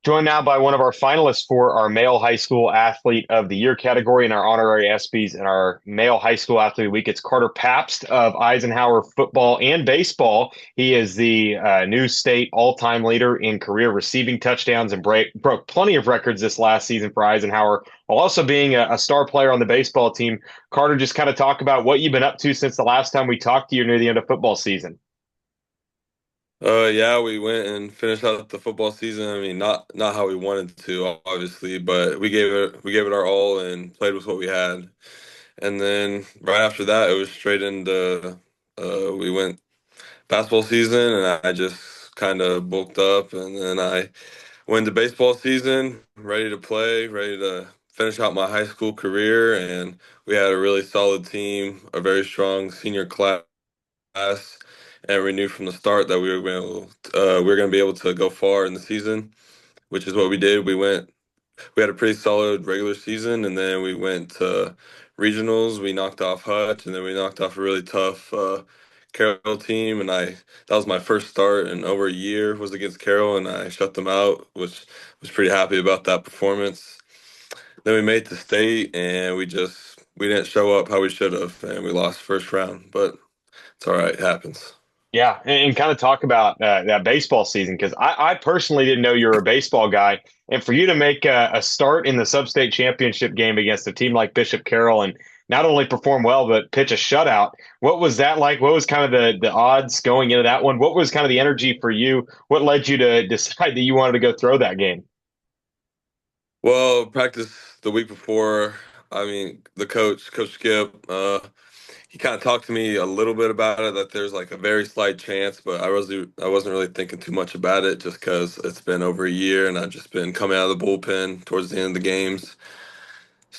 Joined now by one of our finalists for our Male High School Athlete of the Year category in our Honorary ESPYs and our Male High School Athlete of the Week. It's Carter Pabst of Eisenhower football and baseball. He is the new state all-time leader in career receiving touchdowns and broke plenty of records this last season for Eisenhower, while also being a star player on the baseball team. Carter, just kind of talk about what you've been up to since the last time we talked to you near the end of football season. Yeah, we went and finished out the football season. I mean, not how we wanted to, obviously, but we gave it our all and played with what we had. And then right after that, it was straight into we went basketball season, and I just kind of bulked up, and then I went to baseball season, ready to play, ready to finish out my high school career, and we had a really solid team, a very strong senior class, and we knew from the start that we were going to be able to go far in the season, which is what we did. We had a pretty solid regular season, and then we went to regionals. We knocked off Hutch, and then we knocked off a really tough Carroll team. And that was my first start in over a year was against Carroll, and I shut them out, which was pretty happy about that performance. Then we made the state, and we didn't show up how we should have, and we lost first round, but it's all right, it happens. Yeah, and kind of talk about that baseball season because I personally didn't know you were a baseball guy, and for you to make a start in the sub-state championship game against a team like Bishop Carroll and not only perform well but pitch a shutout, what was that like? What was kind of the odds going into that one? What was kind of the energy for you? What led you to decide that you wanted to go throw that game? Well, practice the week before. I mean, Coach Skip, he kind of talked to me a little bit about it that there's like a very slight chance, but I wasn't really thinking too much about it just because it's been over a year and I've just been coming out of the bullpen towards the end of the games.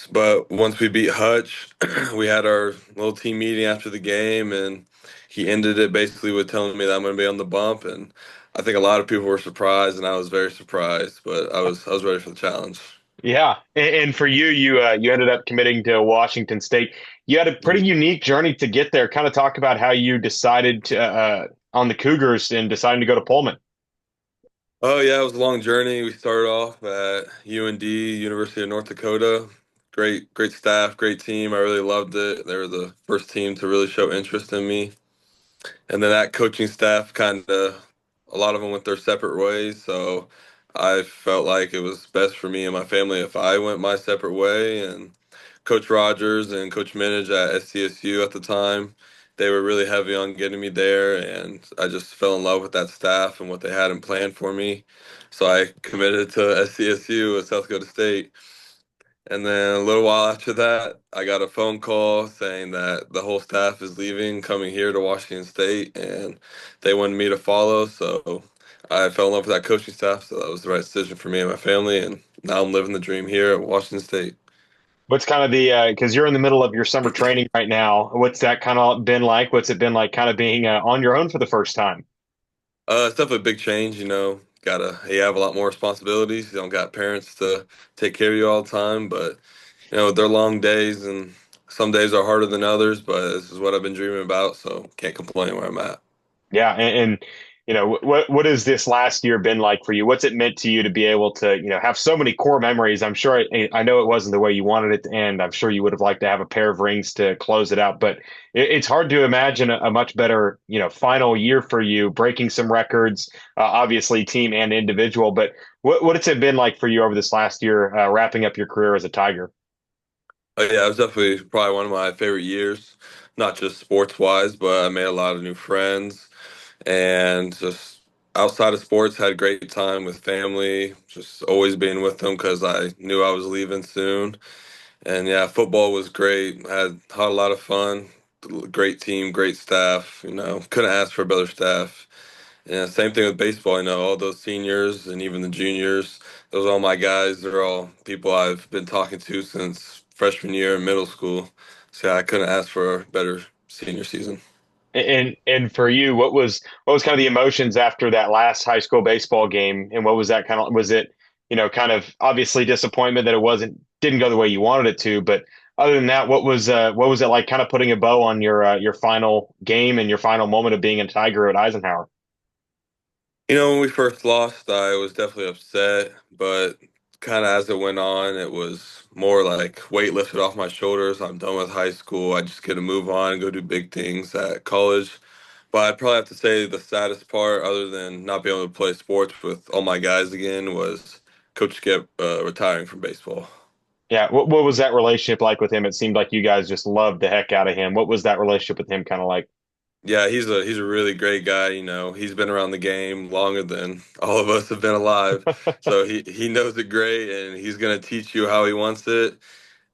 But once we beat Hutch, we had our little team meeting after the game, and he ended it basically with telling me that I'm going to be on the bump, and I think a lot of people were surprised, and I was very surprised, but I was ready for the challenge. Yeah, and for you, you ended up committing to Washington State. You had a pretty unique journey to get there. Kind of talk about how you decided to on the Cougars and deciding to go to Pullman. Oh yeah, it was a long journey. We started off at UND, University of North Dakota. Great staff, great team. I really loved it. They were the first team to really show interest in me. And then that coaching staff kind of, a lot of them went their separate ways. So I felt like it was best for me and my family if I went my separate way. And Coach Rogers and Coach Minage at SCSU at the time, they were really heavy on getting me there. And I just fell in love with that staff and what they had in plan for me. So I committed to SCSU at South Dakota State. And then a little while after that, I got a phone call saying that the whole staff is leaving, coming here to Washington State, and they wanted me to follow. So I fell in love with that coaching staff. So that was the right decision for me and my family. And now I'm living the dream here at Washington State. What's kind of the because you're in the middle of your summer training right now. What's that kind of been like? What's it been like kind of being on your own for the first time? It's definitely a big change, you have a lot more responsibilities. You don't got parents to take care of you all the time, but they're long days and some days are harder than others, but this is what I've been dreaming about, so can't complain where I'm at. Yeah, and what has this last year been like for you? What's it meant to you to be able to have so many core memories? I'm sure I know it wasn't the way you wanted it to end. I'm sure you would have liked to have a pair of rings to close it out, but it's hard to imagine a much better final year for you, breaking some records, obviously team and individual. But what has it been like for you over this last year, wrapping up your career as a Tiger? Oh yeah, it was definitely probably one of my favorite years, not just sports wise, but I made a lot of new friends and just outside of sports had a great time with family, just always being with them because I knew I was leaving soon. And yeah, football was great. Had a lot of fun. Great team, great staff. Couldn't ask for a better staff. Yeah, same thing with baseball. All those seniors and even the juniors, those are all my guys. They're all people I've been talking to since freshman year in middle school. So yeah, I couldn't ask for a better senior season. And for you, what was kind of the emotions after that last high school baseball game? And what was that kind of was it, kind of obviously disappointment that it didn't go the way you wanted it to, but other than that, what was it like kind of putting a bow on your final game and your final moment of being a Tiger at Eisenhower? When we first lost, I was definitely upset, but kind of as it went on, it was more like weight lifted off my shoulders. I'm done with high school. I just get to move on and go do big things at college. But I'd probably have to say the saddest part, other than not being able to play sports with all my guys again, was Coach Skip retiring from baseball. Yeah, what was that relationship like with him? It seemed like you guys just loved the heck out of him. What was that relationship with him kind of like? Yeah, he's a really great guy. He's been around the game longer than all of us have been alive, so he knows it great, and he's gonna teach you how he wants it.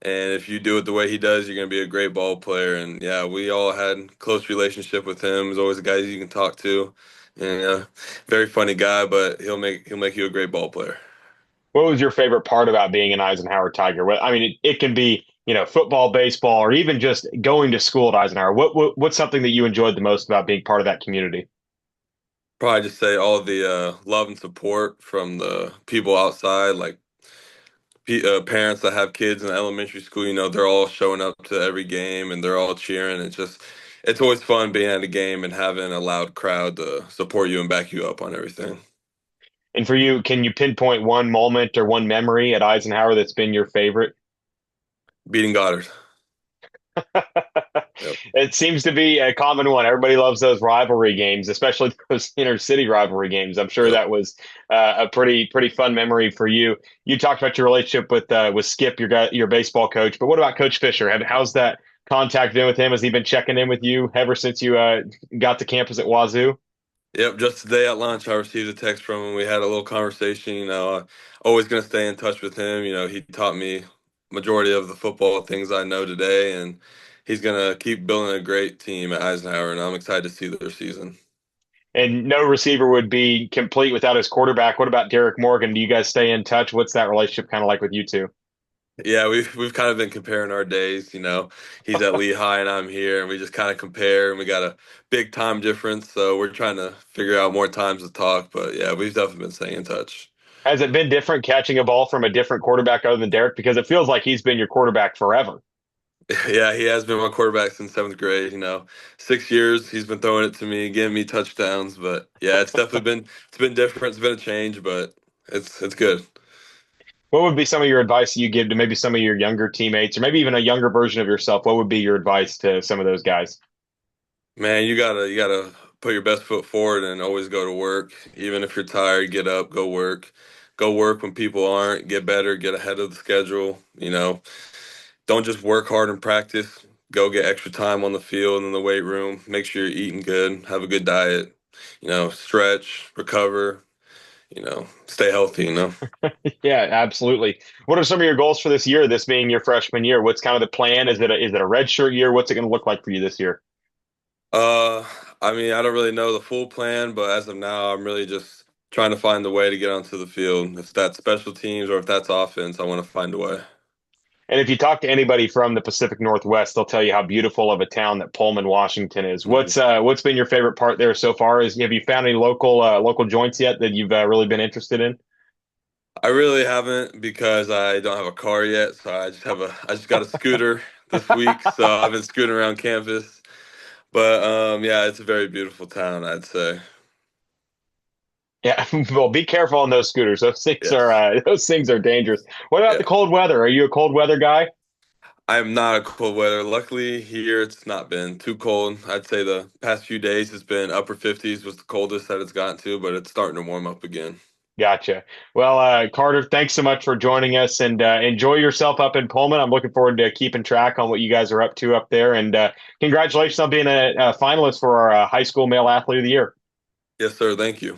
And if you do it the way he does, you're gonna be a great ball player. And yeah, we all had close relationship with him. He's always a guy you can talk to, and very funny guy, but he'll make you a great ball player. What was your favorite part about being an Eisenhower Tiger? I mean, it can be, football, baseball, or even just going to school at Eisenhower. What's something that you enjoyed the most about being part of that community? Probably just say all the love and support from the people outside, like parents that have kids in elementary school. They're all showing up to every game and they're all cheering. It's always fun being at a game and having a loud crowd to support you and back you up on everything. And for you, can you pinpoint one moment or one memory at Eisenhower that's been your favorite? Beating Goddard. Yep. It seems to be a common one. Everybody loves those rivalry games, especially those inner city rivalry games. I'm sure Yep. that was a pretty fun memory for you. You talked about your relationship with Skip, your baseball coach, but what about Coach Fisher? How's that contact been with him? Has he been checking in with you ever since you got to campus at Wazoo? Yep, just today at lunch, I received a text from him. We had a little conversation. Always going to stay in touch with him. He taught me majority of the football things I know today, and he's going to keep building a great team at Eisenhower, and I'm excited to see their season. And no receiver would be complete without his quarterback. What about Derek Morgan? Do you guys stay in touch? What's that relationship kind of like with you two? Yeah, we've kind of been comparing our days. He's at Lehigh and I'm here, and we just kind of compare, and we got a big time difference, so we're trying to figure out more times to talk. But yeah, we've definitely been staying in touch. Has it been different catching a ball from a different quarterback other than Derek? Because it feels like he's been your quarterback forever. Yeah, he has been my quarterback since seventh grade. 6 years he's been throwing it to me, giving me touchdowns. But yeah, it's been different. It's been a change, but it's good. What would be some of your advice that you give to maybe some of your younger teammates or maybe even a younger version of yourself? What would be your advice to some of those guys? Man, you gotta put your best foot forward and always go to work. Even if you're tired, get up, go work. Go work when people aren't. Get better, get ahead of the schedule. Don't just work hard in practice. Go get extra time on the field and in the weight room. Make sure you're eating good, have a good diet. Stretch, recover. Stay healthy. Yeah, absolutely. What are some of your goals for this year, this being your freshman year? What's kind of the plan? Is it a red shirt year? What's it going to look like for you this year? Uh, I mean, I don't really know the full plan, but as of now, I'm really just trying to find a way to get onto the field. If that's special teams or if that's offense, I want to find a way. And if you talk to anybody from the Pacific Northwest, they'll tell you how beautiful of a town that Pullman, Washington is. Mhm. What's been your favorite part there so far? Have you found any local joints yet that you've really been interested in? I really haven't because I don't have a car yet, so I just got a scooter this week, so I've been scooting around campus. But yeah, it's a very beautiful town, I'd say. Yeah, well, be careful on those scooters. Yes. Those things are dangerous. What about the Yeah. cold weather? Are you a cold weather guy? I'm not a cold weather. Luckily, here it's not been too cold. I'd say the past few days it's been upper 50s was the coldest that it's gotten to, but it's starting to warm up again. Gotcha. Well, Carter, thanks so much for joining us and enjoy yourself up in Pullman. I'm looking forward to keeping track on what you guys are up to up there. And congratulations on being a finalist for our high school male athlete of the year. Yes, sir. Thank you.